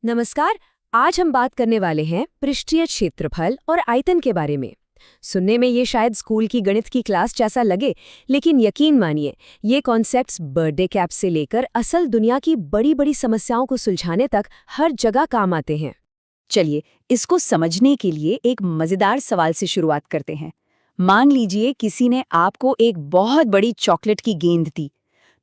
नमस्कार। आज हम बात करने वाले हैं पृष्ठीय क्षेत्रफल और आयतन के बारे में। सुनने में ये शायद स्कूल की गणित की क्लास जैसा लगे, लेकिन यकीन मानिए ये कॉन्सेप्ट्स बर्थडे कैप से लेकर असल दुनिया की बड़ी बड़ी समस्याओं को सुलझाने तक हर जगह काम आते हैं। चलिए, इसको समझने के लिए एक मजेदार सवाल से शुरुआत करते हैं। मान लीजिए किसी ने आपको एक बहुत बड़ी चॉकलेट की गेंद दी,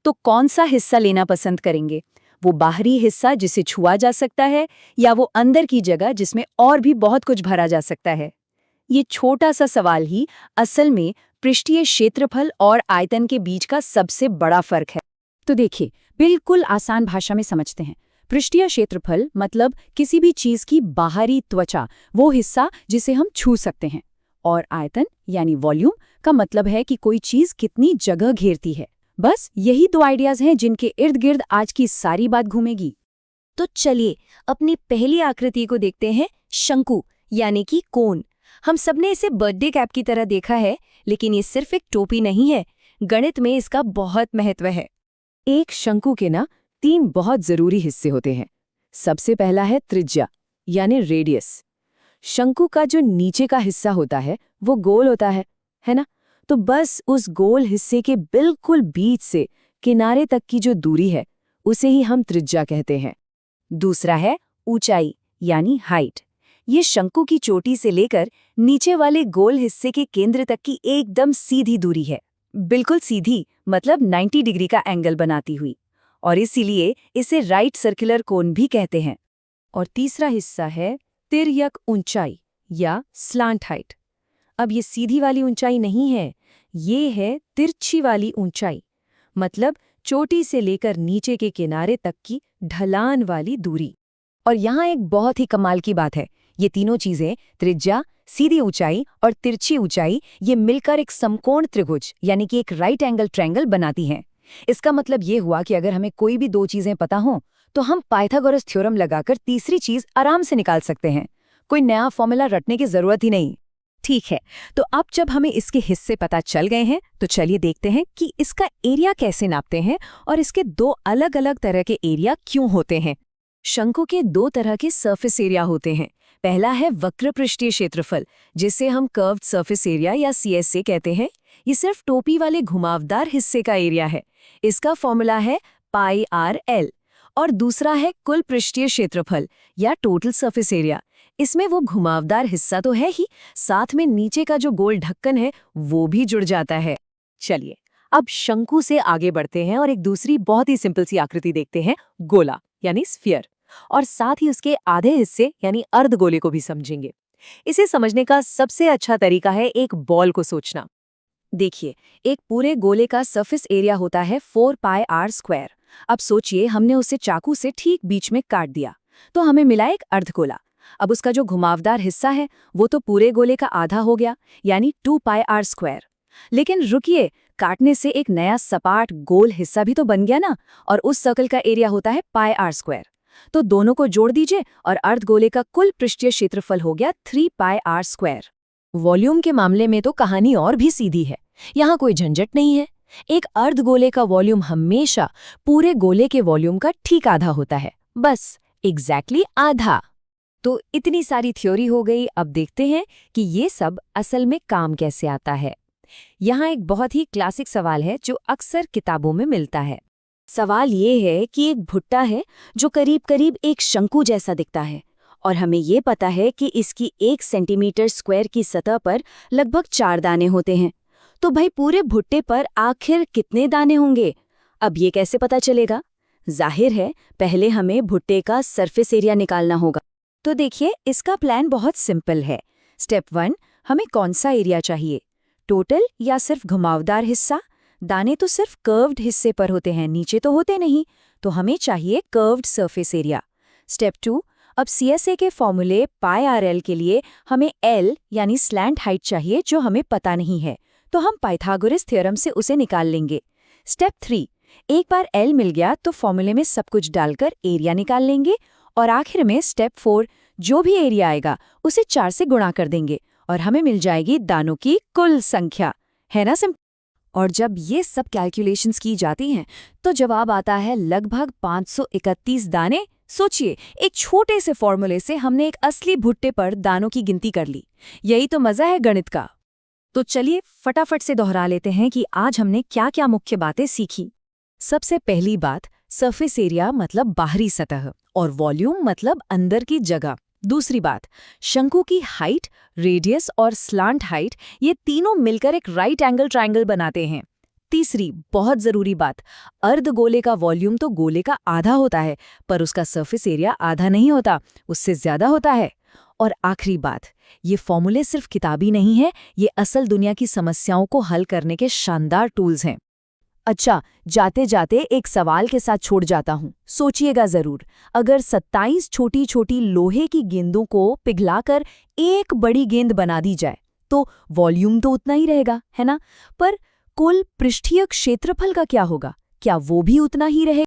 तो कौन सा हिस्सा लेना पसंद करेंगे? वो बाहरी हिस्सा जिसे छुआ जा सकता है, या वो अंदर की जगह जिसमें और भी बहुत कुछ भरा जा सकता है? ये छोटा सा सवाल ही असल में पृष्ठीय क्षेत्रफल और आयतन के बीच का सबसे बड़ा फर्क है। तो देखिए, बिल्कुल आसान भाषा में समझते हैं। पृष्ठीय क्षेत्रफल मतलब किसी भी चीज की बाहरी त्वचा, वो हिस्सा जिसे हम छू सकते हैं। और आयतन यानी वॉल्यूम का मतलब है कि कोई चीज कितनी जगह घेरती है। बस यही दो आइडियाज हैं जिनके इर्द गिर्द आज की सारी बात घूमेगी। तो चलिए अपनी पहली आकृति को देखते हैं, शंकु यानी कि कोन। हम सबने इसे बर्थडे कैप की तरह देखा है, लेकिन ये सिर्फ एक टोपी नहीं है। गणित में इसका बहुत महत्व है। एक शंकु के ना 3 बहुत जरूरी हिस्से होते हैं। सबसे पहला है त्रिज्या यानी रेडियस। शंकु का जो नीचे का हिस्सा होता है वो गोल होता है ना? तो बस उस गोल हिस्से के बिल्कुल बीच से किनारे तक की जो दूरी है उसे ही हम त्रिज्या कहते हैं। दूसरा है ऊंचाई यानी हाइट। ये शंकु की चोटी से लेकर नीचे वाले गोल हिस्से के केंद्र तक की एकदम सीधी दूरी है। बिल्कुल सीधी मतलब 90 डिग्री का एंगल बनाती हुई, और इसीलिए इसे राइट सर्कुलर कोन भी कहते हैं। और तीसरा हिस्सा है तिर्यक ऊंचाई या स्लांट हाइट। अब ये सीधी वाली ऊंचाई नहीं है, ये है तिरछी वाली ऊंचाई, मतलब चोटी से लेकर नीचे के किनारे तक की ढलान वाली दूरी। और यहाँ एक बहुत ही कमाल की बात है, ये तीनों चीजें त्रिज्या, सीधी ऊंचाई और तिरछी ऊंचाई, ये मिलकर एक समकोण त्रिभुज यानी कि एक राइट एंगल ट्रायंगल बनाती हैं। इसका मतलब ये हुआ कि अगर हमें कोई भी दो चीजें पता हों तो हम पाइथागोरस थ्योरम लगाकर तीसरी चीज आराम से निकाल सकते हैं। कोई नया फॉर्मूला रटने की जरूरत ही नहीं। ठीक है, तो अब जब हमें इसके हिस्से पता चल गए हैं तो चलिए देखते हैं कि इसका एरिया कैसे नापते हैं और इसके 2 अलग अलग तरह के एरिया क्यों होते हैं। शंकु के 2 तरह के सरफेस एरिया होते हैं। पहला है वक्र पृष्ठीय क्षेत्रफल, जिसे हम कर्व्ड सरफेस एरिया या CSA कहते हैं। ये सिर्फ टोपी वाले घुमावदार हिस्से का एरिया है। इसका फॉर्मूला है πr_l। और दूसरा है कुल पृष्ठीय क्षेत्रफल या टोटल सरफेस एरिया। इसमें वो घुमावदार हिस्सा तो है ही, साथ में नीचे का जो गोल ढक्कन है वो भी जुड़ जाता है। चलिए, अब शंकु से आगे बढ़ते हैं और एक दूसरी बहुत ही सिंपल सी आकृति देखते हैं, गोला यानी स्फीयर, और साथ ही उसके आधे हिस्से यानी अर्धगोले को भी समझेंगे। इसे समझने का सबसे अच्छा तरीका है एक बॉल को सोचना। देखिए, एक पूरे गोले का सरफेस एरिया होता है 4πr²। अब सोचिए हमने उसे चाकू से ठीक बीच में काट दिया, तो हमें मिला एक अर्धगोला। अब उसका जो घुमावदार हिस्सा है वो तो पूरे गोले का आधा हो गया, यानी 2πr²। लेकिन रुकिए, काटने से एक नया सपाट गोल हिस्सा भी तो बन गया ना, और उस सर्कल का एरिया होता है πr²। तो दोनों को जोड़ दीजिए और अर्धगोले का कुल पृष्ठीय क्षेत्रफल हो गया 3πr²। वॉल्यूम के मामले में तो कहानी और भी सीधी है। यहाँ कोई झंझट नहीं है। एक अर्धगोले का वॉल्यूम हमेशा पूरे गोले के वॉल्यूम का ठीक आधा होता है, बस एग्जैक्टली आधा। तो इतनी सारी थ्योरी हो गई, अब देखते हैं कि ये सब असल में काम कैसे आता है। यहाँ एक बहुत ही क्लासिक सवाल है जो अक्सर किताबों में मिलता है। सवाल ये है कि एक भुट्टा है जो करीब करीब एक शंकु जैसा दिखता है, और हमें ये पता है कि इसकी 1 सेंटीमीटर स्क्वायर की सतह पर लगभग 4 दाने होते हैं। तो भाई पूरे भुट्टे पर आखिर कितने दाने होंगे? अब ये कैसे पता चलेगा? जाहिर है पहले हमें भुट्टे का सरफेस एरिया निकालना होगा। तो देखिए, इसका प्लान बहुत सिंपल है। स्टेप 1, हमें कौन सा एरिया चाहिए, टोटल या सिर्फ घुमावदार हिस्सा? दाने तो सिर्फ कर्व्ड हिस्से पर होते हैं, नीचे तो होते नहीं, तो हमें चाहिए कर्व्ड सरफेस एरिया। स्टेप 2, अब CSA के फॉर्मूले πr_l के लिए हमें L यानी स्लैंट हाइट चाहिए, जो हमें पता नहीं है, तो हम पाइथागोरस थ्योरम से उसे निकाल लेंगे। स्टेप 3, एक बार L मिल गया तो फॉर्मूले में सब कुछ डालकर एरिया निकाल लेंगे, और आखिर में स्टेप 4, जो भी एरिया आएगा उसे 4 से गुणा कर देंगे और हमें मिल जाएगी दानों की कुल संख्या। है ना सिंपल? और जब ये सब कैलकुलेशंस की जाती हैं तो जवाब आता है लगभग 531 दाने सोचिए, एक छोटे से फॉर्मूले से हमने एक असली भुट्टे पर दानों की गिनती कर ली। यही तो मजा है गणित का। तो चलिए फटाफट से दोहरा लेते हैं कि आज हमने क्या-क्या मुख्य बातें सीखी। सबसे पहली बात, सरफेस एरिया मतलब बाहरी सतह और वॉल्यूम मतलब अंदर की जगह। दूसरी बात, शंकु की हाइट, रेडियस और स्लांट हाइट, ये तीनों मिलकर एक राइट एंगल ट्रायंगल बनाते हैं। तीसरी बहुत जरूरी बात, अर्धगोले का वॉल्यूम तो गोले का आधा होता है, पर उसका सरफेस एरिया आधा नहीं होता, उससे ज्यादा होता है। और आखिरी बात, ये फॉर्मूले सिर्फ किताबी नहीं है, ये असल दुनिया की समस्याओं को हल करने के शानदार टूल्स हैं। अच्छा, जाते जाते एक सवाल के साथ छोड़ जाता हूँ, सोचिएगा जरूर। अगर 27 छोटी छोटी लोहे की गेंदों को पिघलाकर एक बड़ी गेंद बना दी जाए तो वॉल्यूम तो उतना ही रहेगा, है ना? पर कुल पृष्ठीय क्षेत्रफल का क्या होगा? क्या वो भी उतना ही रहेगा?